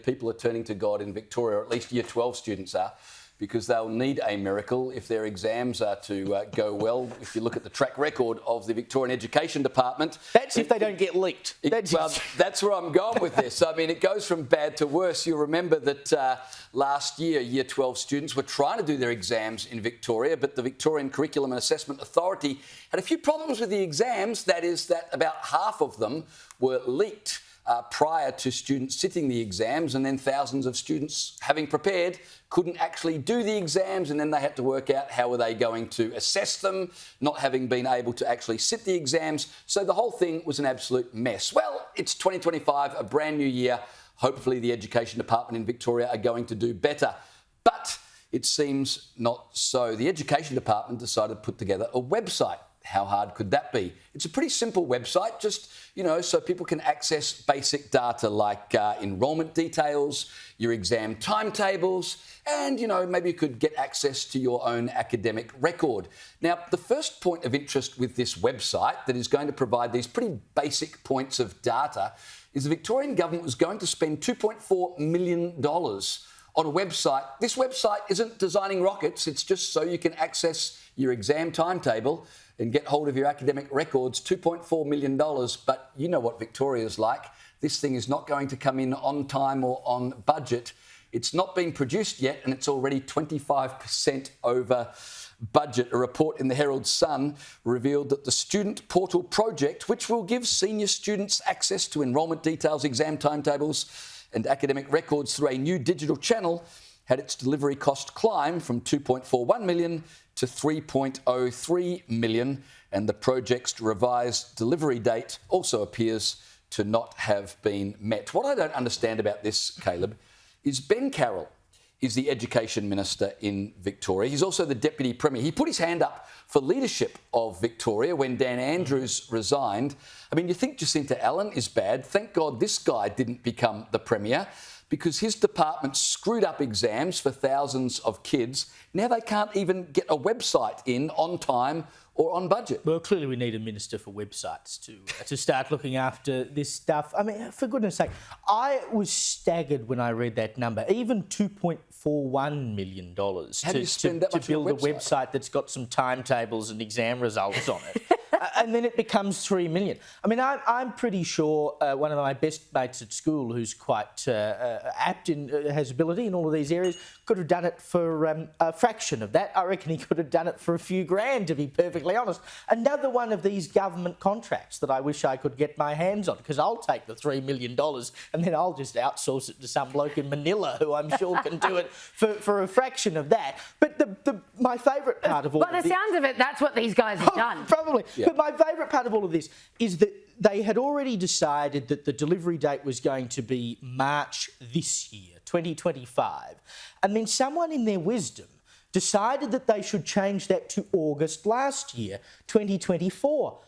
People are turning to God in Victoria, or at least Year 12 students are, because they'll need a miracle if their exams are to go well. If you look at the track record of the Victorian Education Department... That's if they don't get leaked. That's where I'm going with this. I mean, it goes from bad to worse. You'll remember that last year, Year 12 students were trying to do their exams in Victoria, but the Victorian Curriculum and Assessment Authority had a few problems with the exams. That is that about half of them were leaked prior to students sitting the exams, and then thousands of students, having prepared, couldn't actually do the exams, and then they had to work out how were they going to assess them, not having been able to actually sit the exams. So the whole thing was an absolute mess. Well, it's 2025, a brand new year. Hopefully the Education Department in Victoria are going to do better. But it seems not so. The Education Department decided to put together a website. How hard could that be? It's a pretty simple website, just, so people can access basic data like enrolment details, your exam timetables, and, maybe you could get access to your own academic record. Now, the first point of interest with this website that is going to provide these pretty basic points of data is the Victorian government was going to spend $2.4 million on a website. This website isn't designing rockets, it's just so you can access your exam timetable and get hold of your academic records. $2.4 million, but you know what Victoria's like. This thing is not going to come in on time or on budget. It's not being produced yet, and it's already 25% over budget. A report in the Herald Sun revealed that the student portal project, which will give senior students access to enrolment details, exam timetables and academic records through a new digital channel, had its delivery cost climb from $2.41 million to $3.03 million, and the project's revised delivery date also appears to not have been met. What I don't understand about this, Caleb, is Ben Carroll is the Education Minister in Victoria. He's also the Deputy Premier. He put his hand up for leadership of Victoria when Dan Andrews resigned. I mean, you think Jacinta Allen is bad. Thank God this guy didn't become the Premier, because his department screwed up exams for thousands of kids. Now they can't even get a website in on time or on budget. Well, clearly we need a minister for websites to start looking after this stuff. I mean, for goodness sake, I was staggered when I read that number. Even $2.41 million to build a website that's got some timetables and exam results on it. And then it becomes $3 million. I mean, I'm pretty sure one of my best mates at school, who's quite apt and has ability in all of these areas, could have done it for a fraction of that. I reckon he could have done it for a few grand, to be perfectly honest. Another one of these government contracts that I wish I could get my hands on, because I'll take the $3 million and then I'll just outsource it to some bloke in Manila who I'm sure can do it for a fraction of that. But my favourite part of all of this... By the sounds of it, that's what these guys have done. Probably. Yeah. But my favourite part of all of this is that they had already decided that the delivery date was going to be March this year, 2025. And then someone in their wisdom decided that they should change that to August last year, 2024.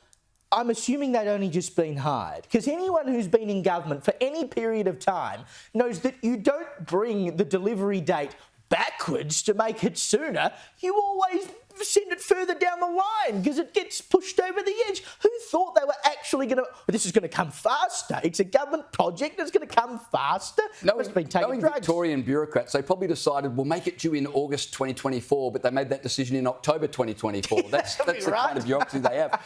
I'm assuming they'd only just been hired, because anyone who's been in government for any period of time knows that you don't bring the delivery date backwards to make it sooner. You always send it further down the line because it gets pushed over the edge. Who thought they were actually going to... This is going to come faster. It's a government project. It's going to come faster. Knowing Victorian bureaucrats, they probably decided we'll make it due in August 2024, but they made that decision in October 2024. That's the kind of bureaucracy they have.